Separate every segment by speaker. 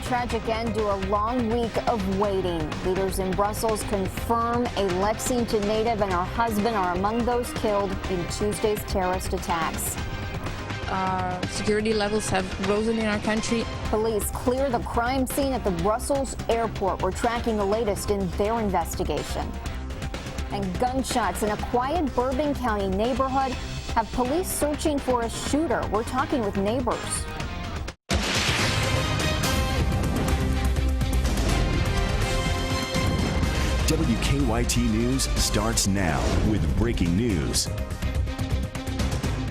Speaker 1: tragic end to a long week of waiting. Leaders in Brussels confirm a Lexington native and her husband are among those killed in Tuesday's terrorist attacks.
Speaker 2: Security levels have risen in our country.
Speaker 1: Police clear the crime scene at the Brussels airport. We're tracking the latest in their investigation. And gunshots in a quiet Bourbon County neighborhood have police searching for a shooter. We're talking with neighbors.
Speaker 3: WKYT News starts now with breaking news.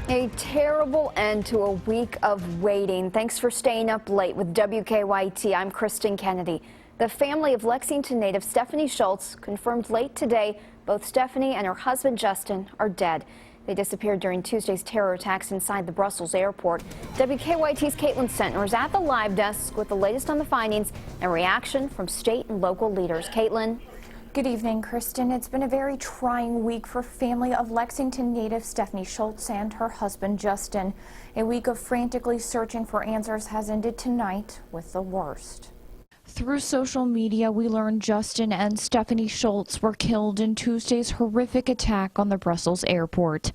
Speaker 1: A terrible end to a week of waiting. Thanks for staying up late with WKYT. I'm Kristen Kennedy. The family of Lexington native Stephanie Schultz confirmed late today both Stephanie and her husband Justin are dead. They disappeared during Tuesday's terror attacks inside the Brussels airport. WKYT's Caitlin Sentner is at the live desk with the latest on the findings and reaction from state and local leaders. Caitlin.
Speaker 4: Good evening, Kristen. It's been a very trying week for family of Lexington native Stephanie Schultz and her husband Justin. A week of frantically searching for answers has ended tonight with the worst. Through social media, we learned Justin and Stephanie Schultz were killed in Tuesday's horrific attack on the Brussels airport.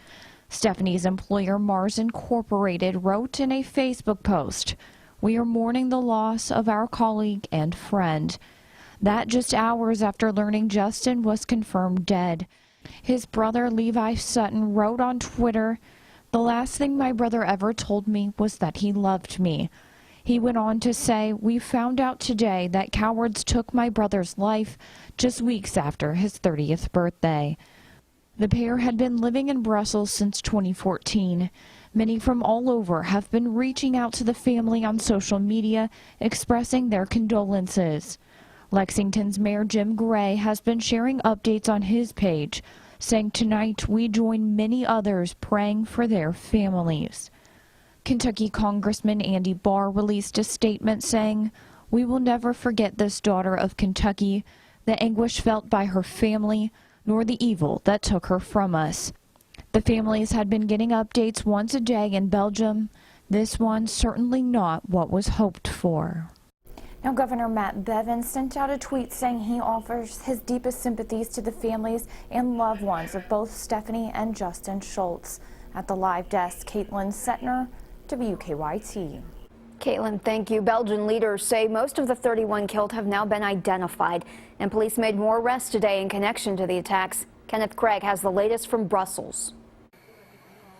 Speaker 4: Stephanie's employer, Mars Incorporated, wrote in a Facebook post, "We are mourning the loss of our colleague and friend." That just hours after learning Justin was confirmed dead. His brother, Levi Sutton, wrote on Twitter, "The last thing my brother ever told me was that he loved me." He went on to say, "We found out today that cowards took my brother's life just weeks after his 30th birthday." The pair had been living in Brussels since 2014. Many from all over have been reaching out to the family on social media, expressing their condolences. Lexington's Mayor Jim Gray has been sharing updates on his page, saying tonight we join many others praying for their families. Kentucky Congressman Andy Barr released a statement saying, "We will never forget this daughter of Kentucky, the anguish felt by her family, nor the evil that took her from us." The families had been getting updates once a day in Belgium. This one certainly not what was hoped for. Now, Governor Matt Bevin sent out a tweet saying he offers his deepest sympathies to the families and loved ones of both Stephanie and Justin Schultz. At the live desk, Caitlin Sentner, WKYT.
Speaker 1: Caitlin, thank you. Belgian leaders say most of the 31 killed have now been identified, and police made more arrests today in connection to the attacks. Kenneth Craig has the latest from Brussels.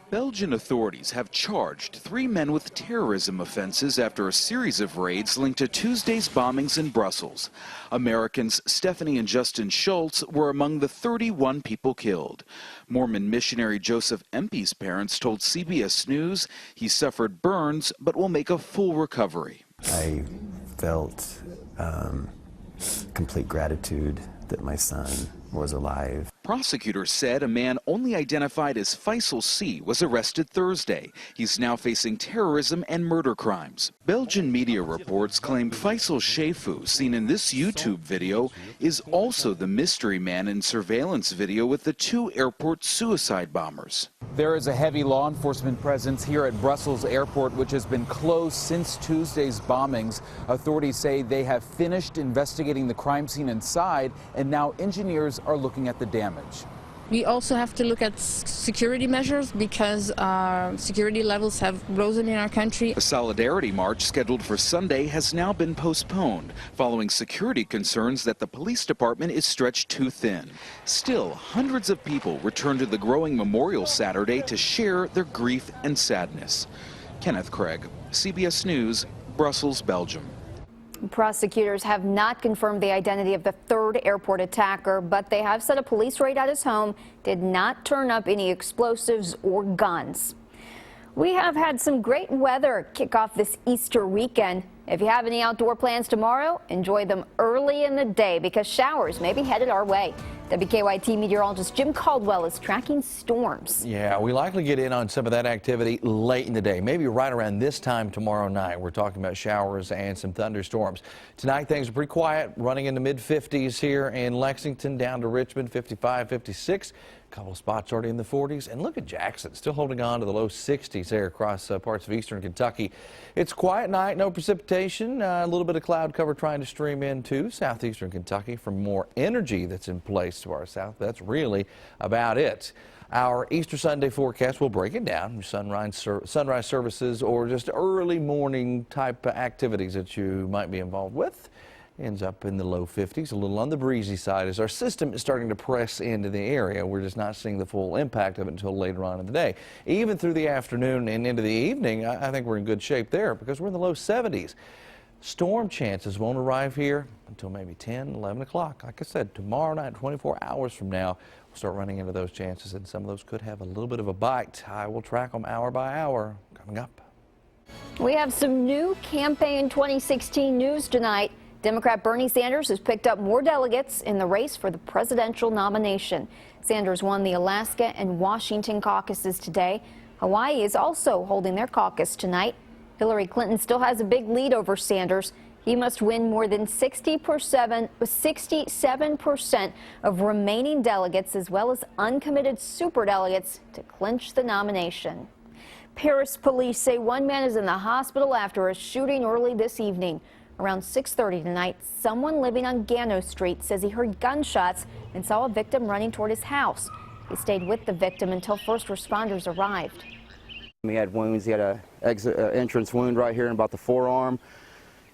Speaker 5: Belgian authorities have charged 3 men with terrorism offenses after a series of raids linked to Tuesday's bombings in Brussels. Americans Stephanie and Justin Schultz were among the 31 people killed. Mormon missionary Joseph Empey's parents told CBS News he suffered burns but will make a full recovery.
Speaker 6: I felt complete gratitude that my son was alive.
Speaker 5: Prosecutors said a man only identified as Faisal C. was arrested Thursday. He's now facing terrorism and murder crimes. Belgian media reports claim Faisal Shefu, seen in this YouTube video, is also the mystery man in surveillance video with the 2 airport suicide bombers.
Speaker 7: There is a heavy law enforcement presence here at Brussels Airport, which has been closed since Tuesday's bombings. Authorities say they have finished investigating the crime scene inside, and now engineers are looking at the damage.
Speaker 2: We also have to look at security measures because security levels have risen in our country.
Speaker 5: A solidarity march scheduled for Sunday has now been postponed following security concerns that the police department is stretched too thin. Still, hundreds of people returned to the growing memorial Saturday to share their grief and sadness. Kenneth Craig, CBS News, Brussels, Belgium.
Speaker 1: Prosecutors have not confirmed the identity of the 3rd airport attacker, but they have said a police raid at his home did not turn up any explosives or guns. We have had some great weather kick off this Easter weekend. If you have any outdoor plans tomorrow, enjoy them early in the day because showers may be headed our way. WKYT meteorologist Jim Caldwell is tracking storms.
Speaker 8: Yeah, we likely get in on some of that activity late in the day, maybe right around this time tomorrow night. We're talking about showers and some thunderstorms. Tonight, things are pretty quiet, running in the mid-50s here in Lexington, down to Richmond, 55, 56. couple of spots already in the 40s. And look at Jackson, still holding on to the low 60s there across parts of eastern Kentucky. It's a quiet night, no precipitation, a little bit of cloud cover trying to stream into southeastern Kentucky from more energy that's in place to our south. That's really about it. Our Easter Sunday forecast will break it down. Sunrise services or just early morning type activities that you might be involved with. Ends up in the low 50s, a little on the breezy side as our system is starting to press into the area. We're just not seeing the full impact of it until later on in the day. Even through the afternoon and into the evening, I think we're in good shape there because we're in the low 70s. Storm chances won't arrive here until maybe 10, 11 o'clock. Like I said, tomorrow night, 24 hours from now, we'll start running into those chances, and some of those could have a little bit of a bite. I will track them hour by hour coming up.
Speaker 1: We have some new campaign 2016 news tonight. Democrat Bernie Sanders has picked up more delegates in the race for the presidential nomination. Sanders won the Alaska and Washington caucuses today. Hawaii is also holding their caucus tonight. Hillary Clinton still has a big lead over Sanders. He must win more than 67% of remaining delegates as well as uncommitted superdelegates to clinch the nomination. Paris police say one man is in the hospital after a shooting early this evening. Around 6:30 tonight, someone living on Gano Street says he heard gunshots and saw a victim running toward his house. He stayed with the victim until first responders arrived.
Speaker 9: He had wounds. He had an entrance wound right here in about the forearm.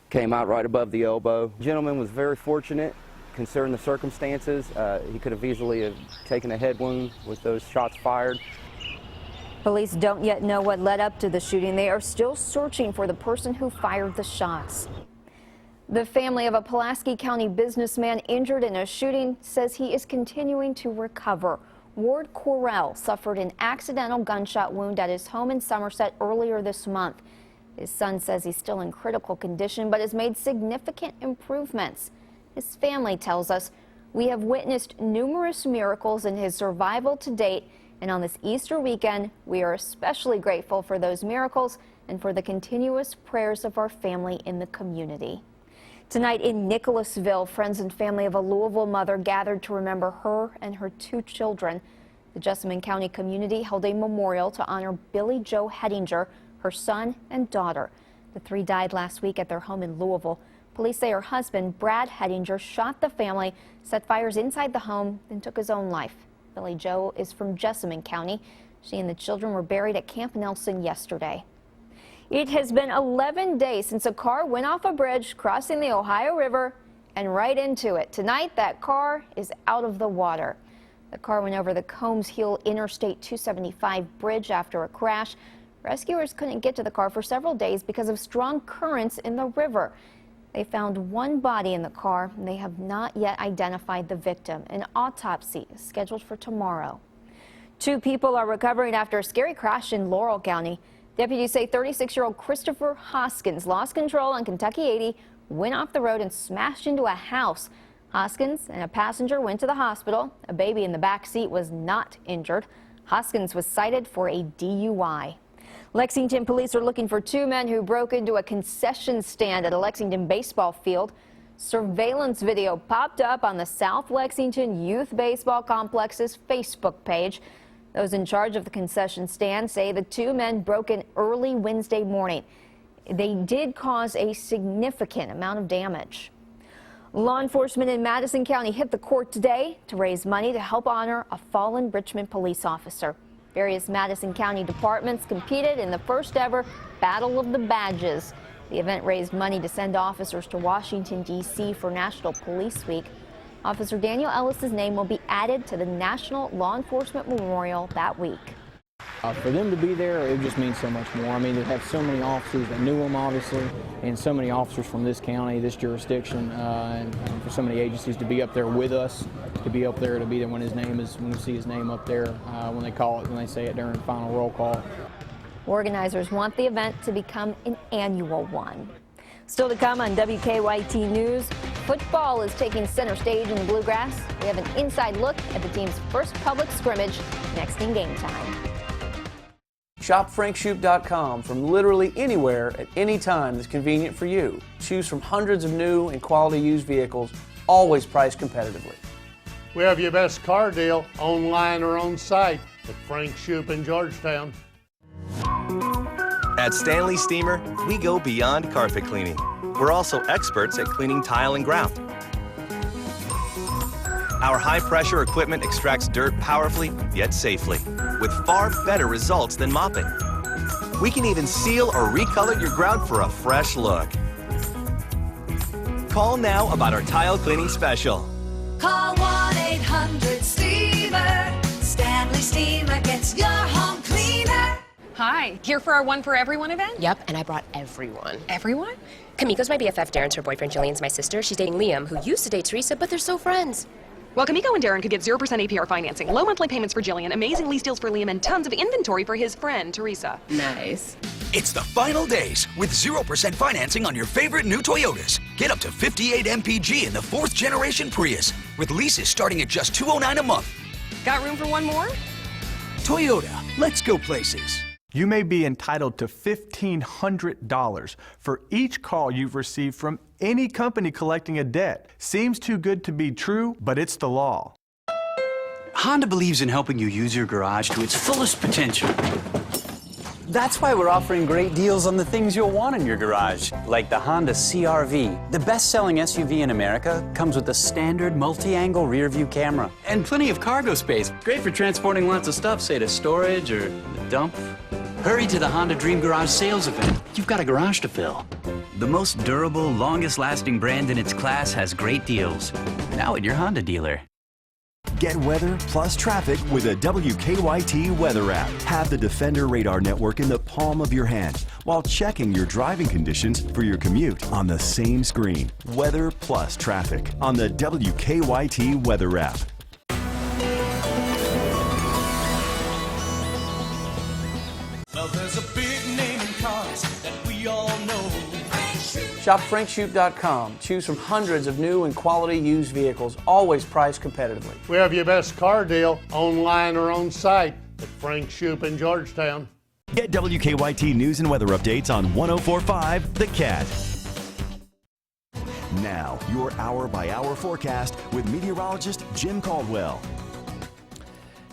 Speaker 9: Came out right above the elbow. The gentleman was very fortunate considering the circumstances. He could have easily have taken a head wound with those shots fired.
Speaker 1: Police don't yet know what led up to the shooting. They are still searching for the person who fired the shots. The family of a Pulaski County businessman injured in a shooting says he is continuing to recover. Ward Correll suffered an accidental gunshot wound at his home in Somerset earlier this month. His son says he's still in critical condition but has made significant improvements. His family tells us, "We have witnessed numerous miracles in his survival to date, and on this Easter weekend, we are especially grateful for those miracles and for the continuous prayers of our family in the community." Tonight in Nicholasville, friends and family of a Louisville mother gathered to remember her and her two children. The Jessamine County community held a memorial to honor Billy Joe Hettinger, her son and daughter. The three died last week at their home in Louisville. Police say her husband, Brad Hettinger, shot the family, set fires inside the home, then took his own life. Billy Joe is from Jessamine County. She and the children were buried at Camp Nelson yesterday. It has been 11 days since a car went off a bridge crossing the Ohio River and right into it. Tonight, that car is out of the water. The car went over the Combs Hill Interstate 275 bridge after a crash. Rescuers couldn't get to the car for several days because of strong currents in the river. They found one body in the car, and they have not yet identified the victim. An autopsy is scheduled for tomorrow. Two people are recovering after a scary crash in Laurel County. Deputies say 36-year-old Christopher Hoskins lost control on Kentucky 80, went off the road and smashed into a house. Hoskins and a passenger went to the hospital. A baby in the back seat was not injured. Hoskins was cited for a DUI. Lexington police are looking for two men who broke into a concession stand at a Lexington baseball field. Surveillance video popped up on the South Lexington Youth Baseball Complex's Facebook page. Those in charge of the concession stand say the two men broke in early Wednesday morning. They did cause a significant amount of damage. Law enforcement in Madison County hit the court today to raise money to help honor a fallen Richmond police officer. Various Madison County departments competed in the first ever Battle of the Badges. The event raised money to send officers to Washington, D.C. for National Police Week. Officer Daniel Ellis's name will be added to the National Law Enforcement Memorial that week.
Speaker 10: For them to be there, it just means so much more. I mean, to have so many officers that knew him, obviously, and so many officers from this county, this jurisdiction, and for so many agencies to be up there with us, to be up there, to be there when we see his name up there, when they say it during the final roll call.
Speaker 1: Organizers want the event to become an annual one. Still to come on WKYT News, football is taking center stage in the Bluegrass. We have an inside look at the team's first public scrimmage next in Game Time.
Speaker 11: Shop FrankShoop.com from literally anywhere at any time that's convenient for you. Choose from hundreds of new and quality used vehicles, always priced competitively.
Speaker 12: We have your best car deal online or on site at Frank Shoop in Georgetown.
Speaker 13: At Stanley Steamer, we go beyond carpet cleaning. We're also experts at cleaning tile and grout. Our high-pressure equipment extracts dirt powerfully, yet safely, with far better results than mopping. We can even seal or recolor your grout for a fresh look. Call now about our tile cleaning special.
Speaker 14: Call 1-800-STEAMER. Stanley Steamer gets your home cleaner.
Speaker 15: Hi, here for our One for Everyone event?
Speaker 16: Yep, and I brought everyone.
Speaker 15: Everyone?
Speaker 16: Kamiko's my BFF, Darren's her boyfriend, Jillian's my sister. She's dating Liam, who used to date Teresa, but they're still friends.
Speaker 15: Well, Kamiko and Darren could get 0% APR financing, low monthly payments for Jillian, amazing lease deals for Liam, and tons of inventory for his friend, Teresa.
Speaker 16: Nice.
Speaker 17: It's the final days with 0% financing on your favorite new Toyotas. Get up to 58 MPG in the 4th generation Prius with leases starting at just $209 a month.
Speaker 15: Got room for one more?
Speaker 17: Toyota, let's go places.
Speaker 18: You may be entitled to $1,500 for each call you've received from any company collecting a debt. Seems too good to be true, but it's the law.
Speaker 19: Honda believes in helping you use your garage to its fullest potential.
Speaker 20: That's why we're offering great deals on the things you'll want in your garage, like the Honda CR-V. The best-selling SUV in America comes with a standard multi-angle rear-view camera.
Speaker 19: And plenty of cargo space. Great for transporting lots of stuff, say to storage or the dump. Hurry to the Honda Dream Garage sales event. You've got a garage to fill. The most durable, longest-lasting brand in its class has great deals. Now at your Honda dealer.
Speaker 3: Get weather plus traffic with a WKYT weather app. Have the Defender radar network in the palm of your hand while checking your driving conditions for your commute on the same screen. Weather plus traffic on the WKYT weather app.
Speaker 21: Well, there's a big name in cars that we all know.
Speaker 11: Shop FrankShoop.com. Choose from hundreds of new and quality used vehicles, always priced competitively.
Speaker 12: We have your best car deal online or on site at Frank Shoop in Georgetown.
Speaker 3: Get WKYT news and weather updates on 104.5 The Cat. Now, your hour-by-hour forecast with meteorologist Jim Caldwell.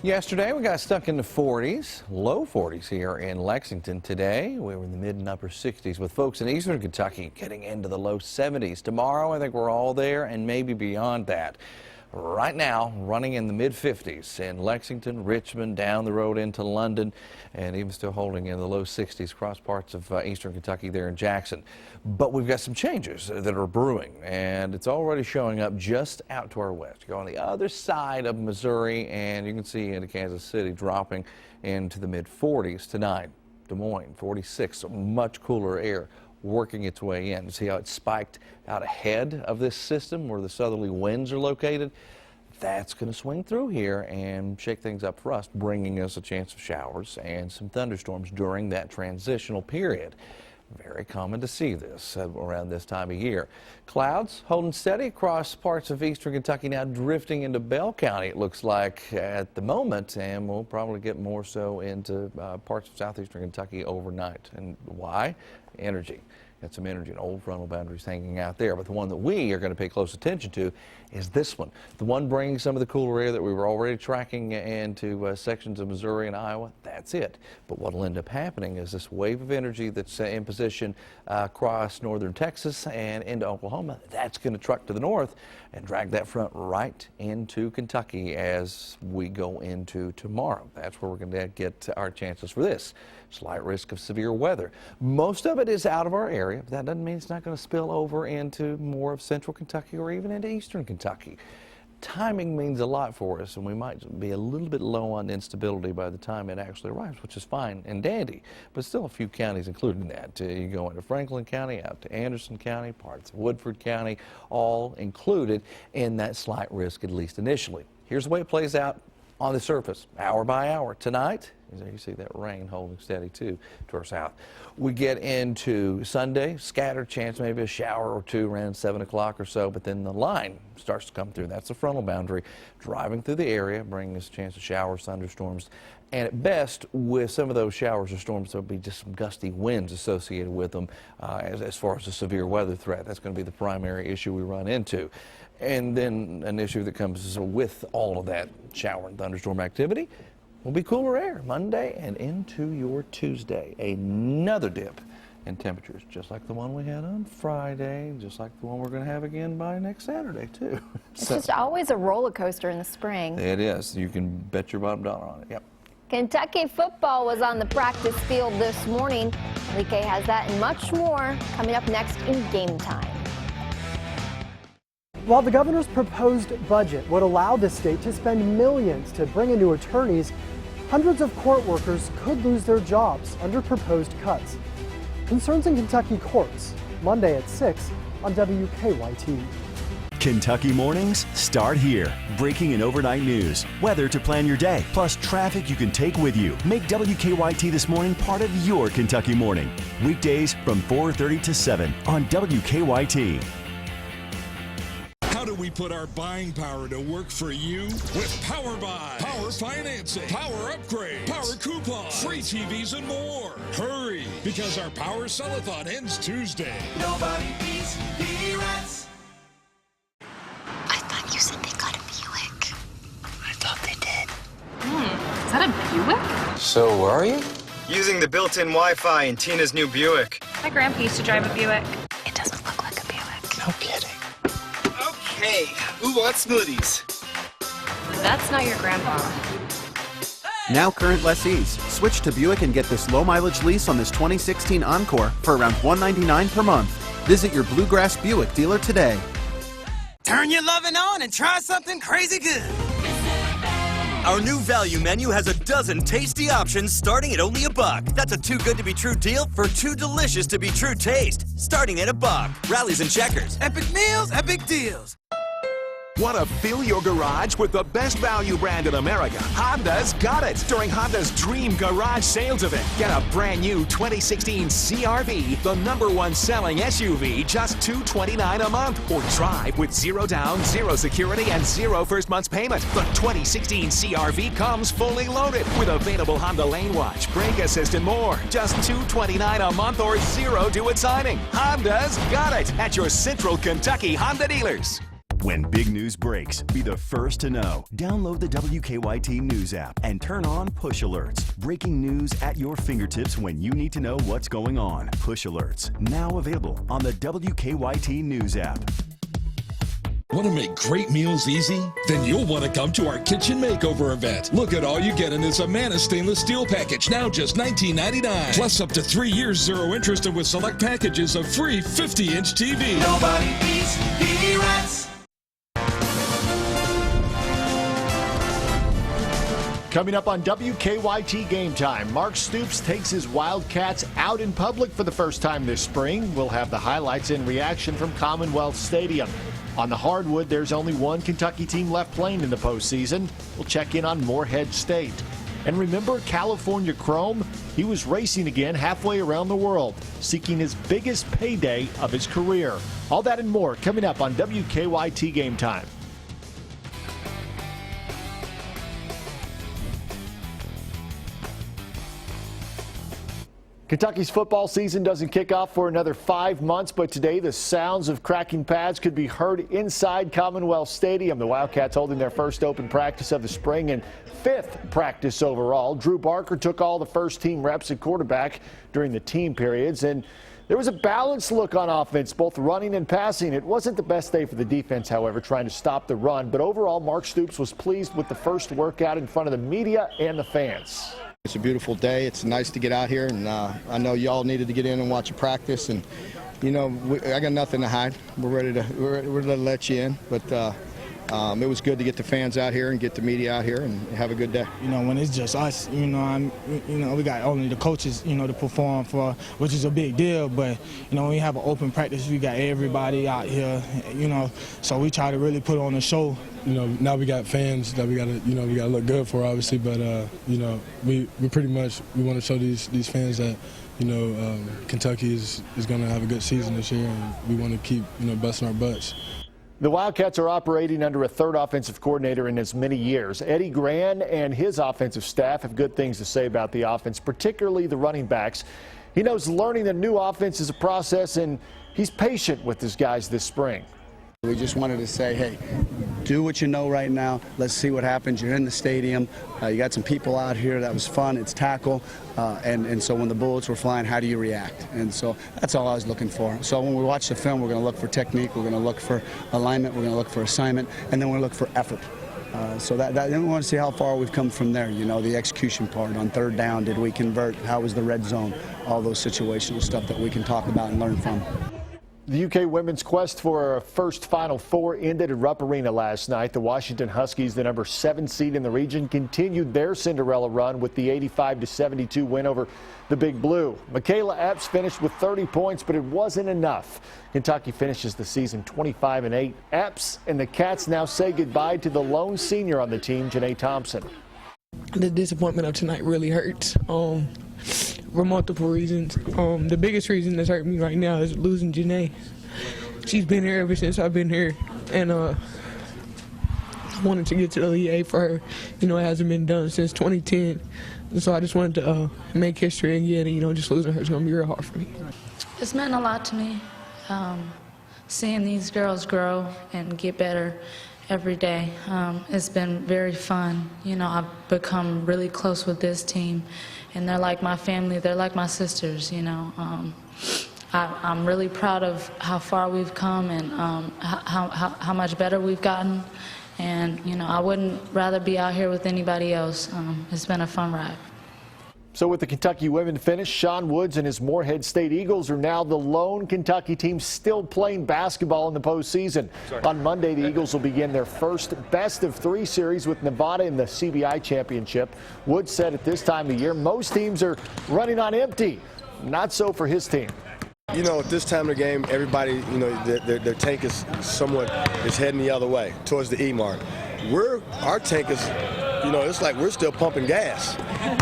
Speaker 8: Yesterday, we got stuck in the 40s, low 40s here in Lexington. Today, we were in the mid and upper 60s with folks in eastern Kentucky getting into the low 70s. Tomorrow, I think we're all there and maybe beyond that. Right now, running in the mid 50s in Lexington, Richmond, down the road into London, and even still holding in the low 60s across parts of eastern Kentucky there in Jackson. But we've got some changes that are brewing, and it's already showing up just out to our west. You go on the other side of Missouri, and you can see into Kansas City dropping into the mid 40s tonight. Des Moines, 46, so much cooler air working its way in. You see how it spiked out ahead of this system where the southerly winds are located? That's going to swing through here and shake things up for us, bringing us a chance of showers and some thunderstorms during that transitional period. Very common to see this around this time of year. Clouds holding steady across parts of eastern Kentucky, now drifting into Bell County, it looks like at the moment, and we'll probably get more so into parts of southeastern Kentucky overnight. And why? Energy. Got some energy and old frontal boundaries hanging out there. But the one that we are going to pay close attention to is this one. The one bringing some of the cooler air that we were already tracking into sections of Missouri and Iowa. That's it. But what will end up happening is this wave of energy that's in position across northern Texas and into Oklahoma. That's going to truck to the north and drag that front right into Kentucky as we go into tomorrow. That's where we're going to get our chances for this. Slight risk of severe weather. Most of it is out of our area, but that doesn't mean it's not going to spill over into more of central Kentucky or even into eastern Kentucky. Timing means a lot for us, and we might be a little bit low on instability by the time it actually arrives, which is fine and dandy, but still a few counties included in that. You go into Franklin County, out to Anderson County, parts of Woodford County, all included in that slight risk, at least initially. Here's the way it plays out on the surface, hour by hour. Tonight, There you see that rain holding steady too to our south. We get into Sunday, scattered chance, maybe a shower or two around 7 o'clock or so, but then the line starts to come through. That's the frontal boundary driving through the area, bringing us a chance of showers, thunderstorms, and at best, with some of those showers or storms, there'll be just some gusty winds associated with them as far as a severe weather threat. That's going to be the primary issue we run into. And then an issue that comes with all of that shower and thunderstorm activity will be cooler air Monday and into your Tuesday. Another dip in temperatures, just like the one we had on Friday, just like the one we're going to have again by next Saturday, too.
Speaker 1: It's just always a roller coaster in the spring.
Speaker 8: It is. You can bet your bottom dollar on it. Yep.
Speaker 1: Kentucky football was on the practice field this morning. WKYT has that and much more coming up next in Game Time.
Speaker 4: While the governor's proposed budget would allow the state to spend millions to bring in new attorneys, hundreds of court workers could lose their jobs under proposed cuts. Concerns in Kentucky courts, Monday at 6 on WKYT.
Speaker 3: Kentucky mornings start here. Breaking and overnight news, weather to plan your day, plus traffic you can take with you. Make WKYT This Morning part of your Kentucky morning. Weekdays from 4:30 to 7 on WKYT.
Speaker 22: How do we put our buying power to work for you? With Power Buy, Power Financing, Power Upgrade, Power Coupons, free TVs, and more. Hurry, because our Power Sellathon ends Tuesday.
Speaker 14: Nobody beats P-Rats.
Speaker 23: I thought you said they got a Buick. I thought they did.
Speaker 15: Is that a Buick?
Speaker 24: So where are you? Using the built-in Wi-Fi in Tina's new Buick.
Speaker 15: My grandpa used to drive a Buick.
Speaker 23: It doesn't look like a Buick.
Speaker 24: No kidding. Okay, who wants smoothies?
Speaker 15: That's not your grandpa.
Speaker 25: Now current lessees, switch to Buick and get this low mileage lease on this 2016 Encore for around $199 per month. Visit your Bluegrass Buick dealer today.
Speaker 26: Turn your loving on and try something crazy good.
Speaker 13: Our new value menu has a dozen tasty options starting at only $1. That's a too good to be true deal for too delicious to be true taste. Starting at $1. Rallies and Checkers.
Speaker 26: Epic meals, epic deals.
Speaker 27: Want to fill your garage with the best value brand in America? Honda's got it during Honda's Dream Garage Sales Event. Get a brand new 2016 CR-V, the #1 selling SUV, just $229 a month. Or drive with 0 down, 0 security, and 0 first month's payment. The 2016 CR-V comes fully loaded with available Honda Lane Watch, brake assist, and more. Just $229 a month or 0 due at signing. Honda's got it at your Central Kentucky Honda dealers.
Speaker 3: When big news breaks, be the first to know. Download the WKYT News app and turn on push alerts. Breaking news at your fingertips when you need to know what's going on. Push alerts, now available on the WKYT News app.
Speaker 22: Want to make great meals easy? Then you'll want to come to our kitchen makeover event. Look at all you get in this Amana stainless steel package, now just $19.99. Plus up to 3 years, 0 interest, and with select packages of free 50-inch TV.
Speaker 14: Nobody beats P-Rats.
Speaker 28: Coming up on WKYT Game Time, Mark Stoops takes his Wildcats out in public for the first time this spring. We'll have the highlights and reaction from Commonwealth Stadium. On the hardwood, there's only one Kentucky team left playing in the postseason. We'll check in on Morehead State. And remember California Chrome? He was racing again halfway around the world, seeking his biggest payday of his career. All that and more coming up on WKYT Game Time. Kentucky's football season doesn't kick off for another 5 months, but today the sounds of cracking pads could be heard inside Commonwealth Stadium. The Wildcats holding their first open practice of the spring and 5th practice overall. Drew Barker took all the first team reps at quarterback during the team periods, and there was a balanced look on offense, both running and passing. It wasn't the best day for the defense, however, trying to stop the run, but overall Mark Stoops was pleased with the first workout in front of the media and the fans.
Speaker 29: It's a beautiful day. It's nice to get out here, and I know y'all needed to get in and watch a practice, and you know I got nothing to hide. We're ready to let you in, but it was good to get the fans out here and get the media out here and have a good day.
Speaker 2: You know, when it's just us, we got only the coaches, to perform for, which is a big deal. But, when we have an open practice, we got everybody out here, so we try to really put on a show.
Speaker 5: Now we got fans that we gotta look good for, obviously. But, we pretty much, we want to show these fans that, Kentucky is going to have a good season this year, and we want to keep, busting our butts.
Speaker 28: The Wildcats are operating under a third offensive coordinator in as many years. Eddie Gran and his offensive staff have good things to say about the offense, particularly the running backs. He knows learning a new offense is a process, and he's patient with his guys this spring.
Speaker 6: We just wanted to say, hey, do what you know right now. Let's see what happens. You're in the stadium. You got some people out here. That was fun. It's tackle. And so when the bullets were flying, how do you react? And so that's all I was looking for. So when we watch the film, we're going to look for technique. We're going to look for alignment. We're going to look for assignment. And then we're going to look for effort. So then we want to see how far we've come from there. The execution part on third down. Did we convert? How was the red zone? All those situational stuff that we can talk about and learn from.
Speaker 28: The UK women's quest for a first Final Four ended at Rupp Arena last night. The Washington Huskies, the number 7 seed in the region, continued their Cinderella run with the 85-72 win over the Big Blue. Michaela Epps finished with 30 points, but it wasn't enough. Kentucky finishes the season 25-8. Epps and the Cats now say goodbye to the lone senior on the team, Janae Thompson.
Speaker 7: The disappointment of tonight really hurts. For multiple reasons. The biggest reason that's hurting me right now is losing Janae. She's been here ever since I've been here, and I wanted to get to the Elite 8 for her. It hasn't been done since 2010, and so I just wanted to make history again, and just losing her is going to be real hard for me.
Speaker 9: It's meant a lot to me, seeing these girls grow and get better every day. It's been very fun. I've become really close with this team, and they're like my family. They're like my sisters. I'm really proud of how far we've come and how much better we've gotten. And I wouldn't rather be out here with anybody else. It's been a fun ride.
Speaker 28: So with the Kentucky women finish, Sean Woods and his Morehead State Eagles are now the lone Kentucky team still playing basketball in the postseason. On Monday, the Eagles will begin their first best-of-3 series with Nevada in the CBI championship. Woods said at this time of the year, most teams are running on empty. Not so for his team.
Speaker 10: At this time of the game, everybody, their tank is heading the other way, towards the E mark. Our tank is, it's like we're still pumping gas.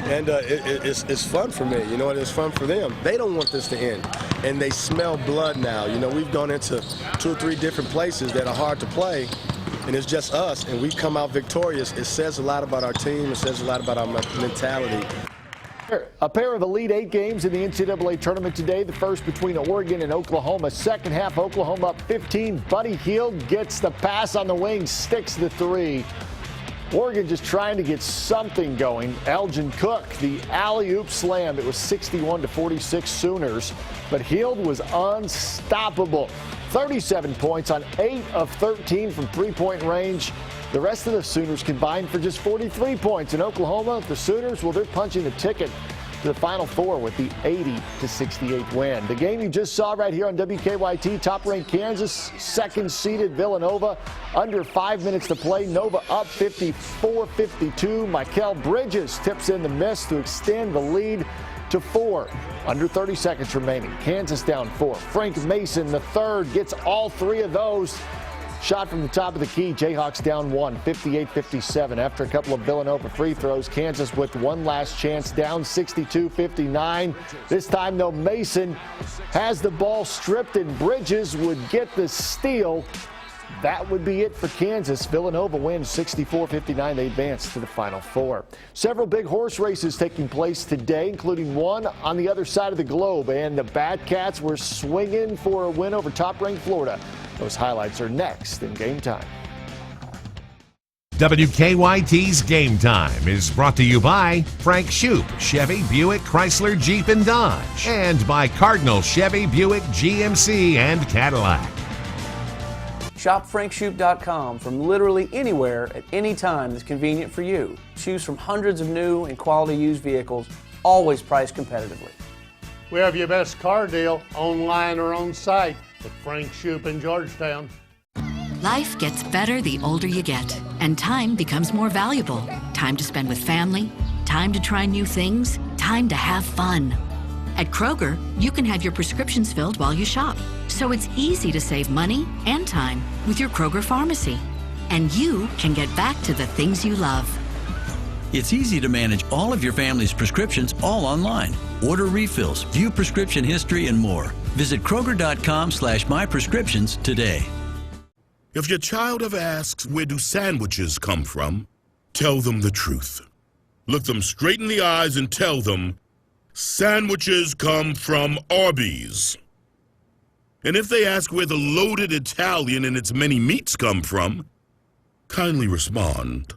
Speaker 10: And it's fun for me, and it's fun for them. They don't want this to end, and they smell blood now. We've gone into 2 or 3 different places that are hard to play, and it's just us, and we've come out victorious. It says a lot about our team. It says a lot about our mentality.
Speaker 28: A pair of Elite 8 games in the NCAA tournament today. The first between Oregon and Oklahoma. Second half, Oklahoma up 15. Buddy Hield gets the pass on the wing, sticks the 3. Oregon just trying to get something going. Elgin Cook, the alley-oop slam. It was 61-46 Sooners, but Hield was unstoppable. 37 points on 8 of 13 from three-point range. The rest of the Sooners combined for just 43 points. In Oklahoma, the Sooners, they're punching the ticket to the Final Four with the 80-68 win. The game you just saw right here on WKYT, top-ranked Kansas, second-seeded Villanova, under 5 minutes to play. Nova up 54-52. Mikal Bridges tips in the miss to extend the lead to 4. Under 30 seconds remaining. Kansas down 4. Frank Mason, the third, gets all 3 of those. Shot from the top of the key. Jayhawks down 1, 58-57. After a couple of Villanova free throws, Kansas with one last chance, down 62-59. This time, though, Mason has the ball stripped, and Bridges would get the steal. That would be it for Kansas. Villanova wins 64-59. They advance to the Final Four. Several big horse races taking place today, including one on the other side of the globe. And the Batcats were swinging for a win over top-ranked Florida. Those highlights are next in Game Time.
Speaker 16: WKYT's Game Time is brought to you by Frank Shoup, Chevy, Buick, Chrysler, Jeep, and Dodge. And by Cardinal, Chevy, Buick, GMC, and Cadillac.
Speaker 11: Shop FrankShoup.com from literally anywhere at any time that's convenient for you. Choose from hundreds of new and quality used vehicles, always priced competitively.
Speaker 12: We have your best car deal online or on site at Frank Shoup in Georgetown.
Speaker 1: Life gets better the older you get, and time becomes more valuable. Time to spend with family, time to try new things, time to have fun. At Kroger, you can have your prescriptions filled while you shop, so it's easy to save money and time with your Kroger pharmacy. And you can get back to the things you love.
Speaker 4: It's easy to manage all of your family's prescriptions all online. Order refills, view prescription history, and more. Visit Kroger.com/myprescriptions today.
Speaker 8: If your child ever asks, where do sandwiches come from? Tell them the truth. Look them straight in the eyes and tell them, sandwiches come from Arby's. And if they ask where the loaded Italian and its many meats come from, kindly respond,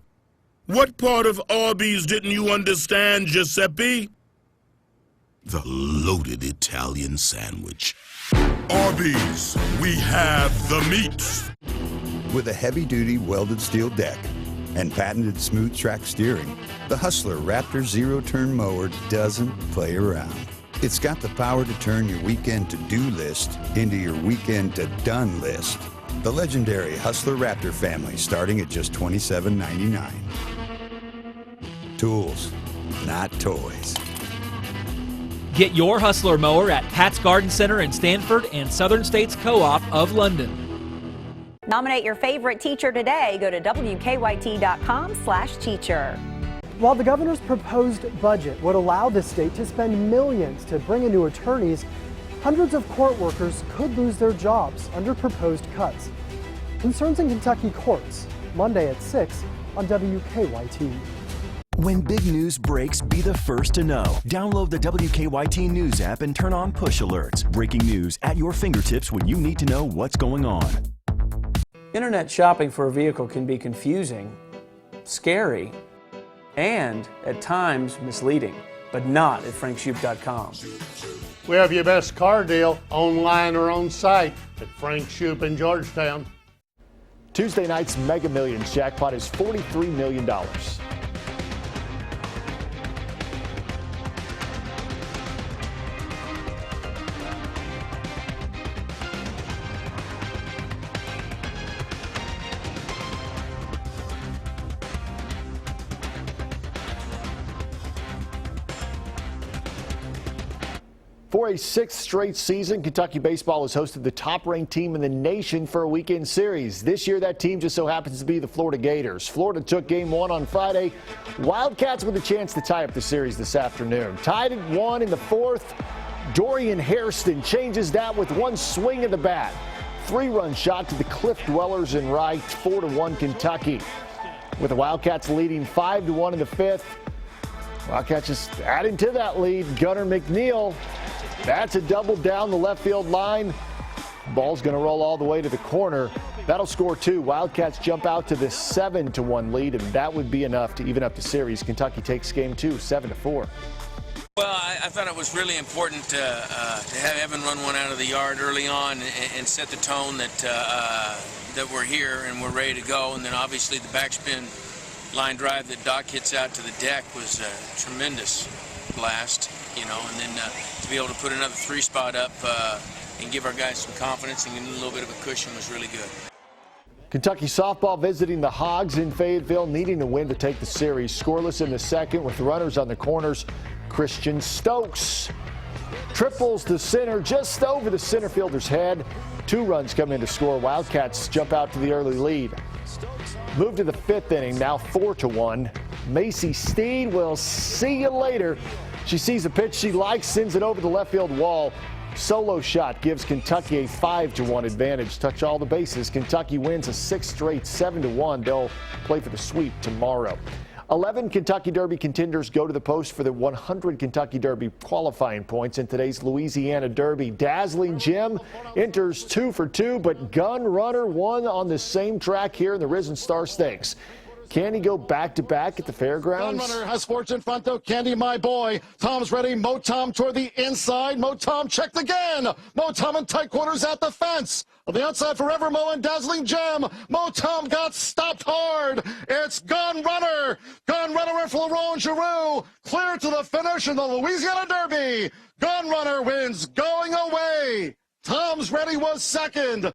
Speaker 8: what part of Arby's didn't you understand, Giuseppe? The loaded Italian sandwich. Arby's, we have the meats.
Speaker 17: With a heavy-duty welded steel deck and patented smooth track steering, the Hustler Raptor zero-turn mower doesn't play around. It's got the power to turn your weekend to-do list into your weekend to-done list. The legendary Hustler Raptor family starting at just $27.99. Tools, not toys.
Speaker 18: Get your Hustler mower at Pat's Garden Center in Stanford and Southern States Co-op of London.
Speaker 19: Nominate your favorite teacher today. Go to WKYT.com/teacher.
Speaker 20: While the governor's proposed budget would allow the state to spend millions to bring in new attorneys, hundreds of court workers could lose their jobs under proposed cuts. Concerns in Kentucky courts, Monday at 6 on WKYT.
Speaker 3: When big news breaks, be the first to know. Download the WKYT News app and turn on push alerts. Breaking news at your fingertips when you need to know what's going on.
Speaker 11: Internet shopping for a vehicle can be confusing, scary, and at times misleading, but not at frankshoop.com.
Speaker 12: We have your best car deal online or on site at Frank Shoop in Georgetown.
Speaker 28: Tuesday night's Mega Millions jackpot is $43 million. 'For a sixth straight season, Kentucky baseball has hosted the top-ranked team in the nation for a weekend series. This year, that team just so happens to be the Florida Gators. Florida took Game 1 on Friday. Wildcats with a chance to tie up the series this afternoon. Tied at 1 in the fourth. Dorian Hairston changes that with one swing of the bat. 3-run shot to the Cliff Dwellers in right, 4-1 Kentucky. With the Wildcats leading 5-1 in the fifth. Wildcats just adding to that lead. Gunnar McNeil. That's a double down the left field line. Ball's going to roll all the way to the corner. That'll score 2. Wildcats jump out to the 7-1 lead, and that would be enough to even up the series. Kentucky takes game 2, 7-4.
Speaker 21: Well, I thought it was really important to have Evan run one out of the yard early on and set the tone that we're here and we're ready to go. And then obviously the backspin line drive that Doc hits out to the deck was a tremendous blast, you know, and then to be able to put another 3-spot up and give our guys some confidence and a little bit of a cushion was really good.
Speaker 28: Kentucky softball visiting the Hogs in Fayetteville, needing a win to take the series. Scoreless in the second with runners on the corners. Christian Stokes triples the center just over the center fielder's head. 2 runs come in to score. Wildcats jump out to the early lead. Move to the 5th inning, now 4-1. Macy Steed will see you later. She sees a pitch she likes, sends it over the left field wall. Solo shot gives Kentucky a 5-1 advantage. Touch all the bases. Kentucky wins a 6th straight 7-1. They'll play for the sweep tomorrow. 11 Kentucky Derby contenders go to the post for the 100 Kentucky Derby qualifying points in today's Louisiana Derby. Dazzling Jim enters 2 for 2, but Gun Runner won on the same track here in the Risen Star Stakes. Can he go back-to-back at the fairgrounds?
Speaker 23: Gun Runner has fortune in front, though. Candy, my boy. Tom's ready. Mo Tom toward the inside. Mo Tom checked again. Mo Tom in tight quarters at the fence. On the outside, Forever Mo and Dazzling Gem. Mo Tom got stopped hard. It's Gun Runner. Gun Runner and Florent Giroux clear to the finish in the Louisiana Derby. Gun Runner wins going away. Tom's Ready was second.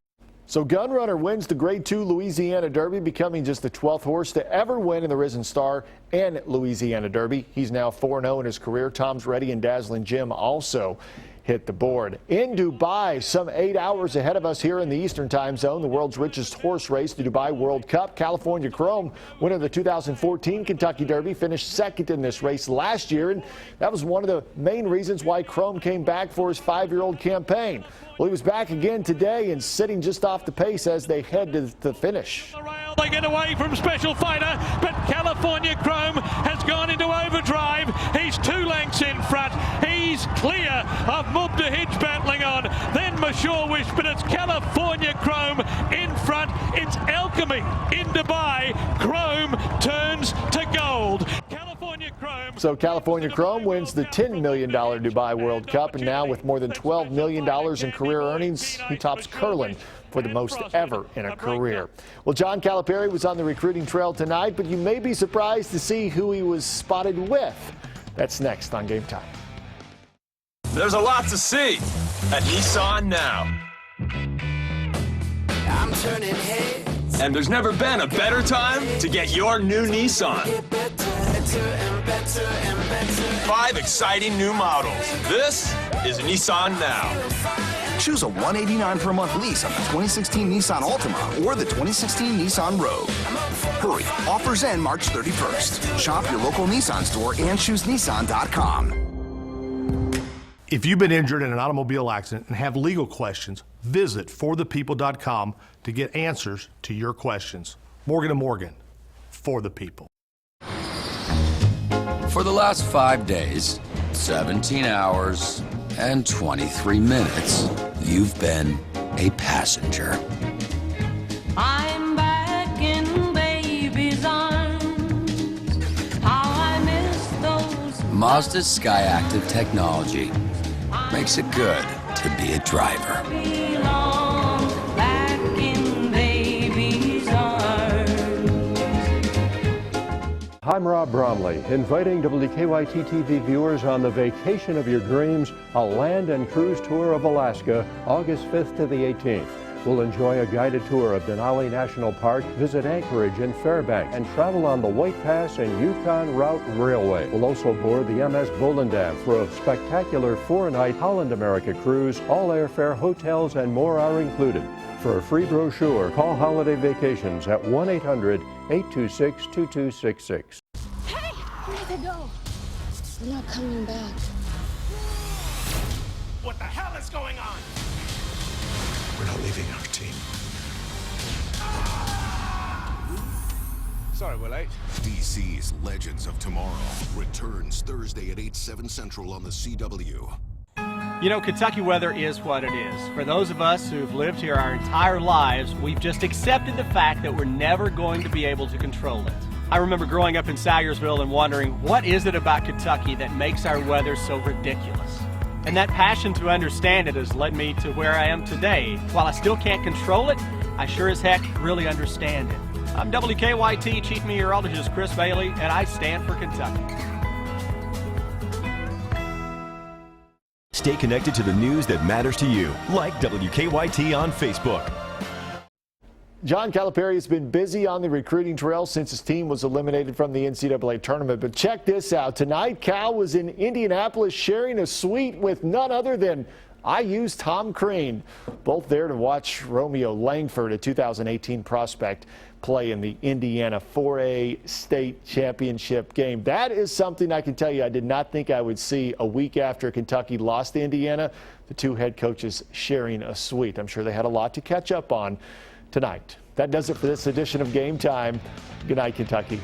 Speaker 28: So Gunrunner wins the Grade 2 Louisiana Derby, becoming just the 12th horse to ever win in the Risen Star and Louisiana Derby. He's now 4-0 in his career. Tom's Ready and Dazzling Jim also hit the board. In Dubai, some 8 hours ahead of us here in the Eastern Time Zone, the world's richest horse race, the Dubai World Cup. California Chrome, winner of the 2014 Kentucky Derby, finished second in this race last year, and that was one of the main reasons why Chrome came back for his 5-year-old campaign. Well, he was back again today and sitting just off the pace as they head to the finish.
Speaker 18: They get away from Special Fighter, but California Chrome has gone into overdrive. He's 2 lengths in front. He's clear of Mubdahij battling on. Then Mashur Wish, but it's California Chrome in front. It's alchemy in Dubai. Chrome turns to gold.
Speaker 28: So California Chrome wins the $10 million Dubai World Cup, and now with more than $12 million in career earnings, he tops Curlin for the most ever in a career. Well, John Calipari was on the recruiting trail tonight, but you may be surprised to see who he was spotted with. That's next on Game Time.
Speaker 13: There's a lot to see at Nissan now. I'm turning heads. And there's never been a better time to get your new Nissan. 5 exciting new models. This is Nissan Now.
Speaker 14: Choose a $189 per month lease on the 2016 Nissan Altima or the 2016 Nissan Rogue. Hurry, offers end March 31st. Shop your local Nissan store and choose Nissan.com.
Speaker 15: If you've been injured in an automobile accident and have legal questions, visit forthepeople.com to get answers to your questions. Morgan & Morgan, for the people.
Speaker 22: For the last 5 days, 17 hours, and 23 minutes, you've been a passenger.
Speaker 24: I'm back in baby's arms. How I miss those.
Speaker 22: Mazda's Skyactiv technology makes it good to be a driver.
Speaker 24: Back in baby's arms.
Speaker 25: I'm Rob Bromley, inviting WKYT TV viewers on the vacation of your dreams, a land and cruise tour of Alaska, August 5th to the 18th. We'll enjoy a guided tour of Denali National Park, visit Anchorage and Fairbanks, and travel on the White Pass and Yukon Route Railway. We'll also board the MS Volendam for a spectacular 4-night Holland America cruise. All airfare, hotels, and more are included. For a free brochure, call Holiday Vacations at 1-800-826-2266.
Speaker 26: Hey, where'd they go? They're not coming back.
Speaker 27: What the hell is going on?
Speaker 29: We're not leaving our team.
Speaker 27: Sorry we're late.
Speaker 30: DC's Legends of Tomorrow returns Thursday at 8/7 Central on the CW.
Speaker 31: You know, Kentucky weather is what it is. For those of us who've lived here our entire lives, we've just accepted the fact that we're never going to be able to control it. I remember growing up in Salyersville and wondering, what is it about Kentucky that makes our weather so ridiculous? And that passion to understand it has led me to where I am today. While I still can't control it, I sure as heck really understand it. I'm WKYT Chief Meteorologist Chris Bailey, and I stand for Kentucky.
Speaker 3: Stay connected to the news that matters to you, like WKYT on Facebook.
Speaker 28: John Calipari has been busy on the recruiting trail since his team was eliminated from the NCAA tournament. But check this out. Tonight, Cal was in Indianapolis sharing a suite with none other than IU's Tom Crean. Both there to watch Romeo Langford, a 2018 prospect, play in the Indiana 4A state championship game. That is something I can tell you I did not think I would see a week after Kentucky lost to Indiana. The two head coaches sharing a suite. I'm sure they had a lot to catch up on tonight. That does it for this edition of Game Time. Good night, Kentucky.